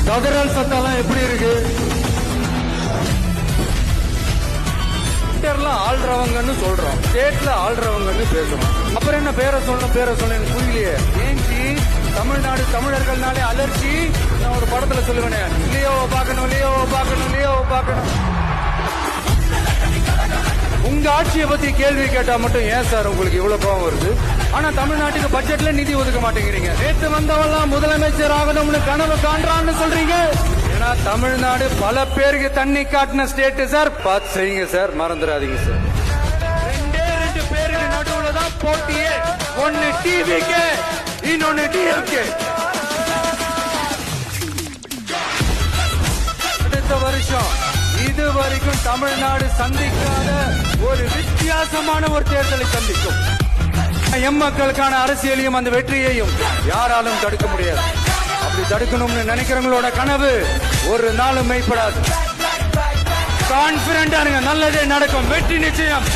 கதறல் சத்தம்லாம் எப்படி இருக்கு? ஆள்றவங்கன்னு சொல்றோம், ஸ்டேட்ல ஆள்றவங்கன்னு பேசுறோம். அப்புறம் என்ன பேரை சொல்லணும் எனக்கு புரியலையே. ஏன்டி தமிழ்நாடு தமிழர்கள்னாலே அலர்ச்சி? நான் ஒரு படத்துல சொல்லுவேனே, லியோவை பார்க்கணும். உங்க ஆட்சியை பத்தி கேள்வி கேட்டா மட்டும் ஏன் சார் உங்களுக்கு இவ்வளவு கோபம் வருது? ஆனா தமிழ்நாட்டுக்கு பட்ஜெட்ல நிதி ஒதுக்க மாட்டேங்கிறீங்க. நேற்று வந்தவெல்லாம் முதலமைச்சர் ஆகணும்னு கனவு காண்றான்னு சொல்றீங்க. ஏன்னா தமிழ்நாடு பல பேருக்கு தண்ணி காட்டின ஸ்டேட் சார். பார்த்து செய்யுங்க சார், மறந்துடாதீங்க சார். 2 பேருக்கு நடுவுல தான் போட்டியே. ஒன்னு டிவிக்கு, இன்னொன்னு டிஎம்கே. அடுத்த வருஷம் இது வரைக்கும் தமிழ்நாடு சந்திக்காத ஒரு வித்தியாசமான ஒரு தேர்தலை சந்திக்கும். எம் மக்களுக்கான அரசியலையும் அந்த வெற்றியையும் யாராலும் தடுக்க முடியாது. அப்படி தடுக்கணும்னு நினைக்கிறவங்களோட கனவு ஒரு நாளும் மெய்ப்படாது. கான்பிடண்டா இருங்க, நல்லதே நடக்கும், வெற்றி நிச்சயம்.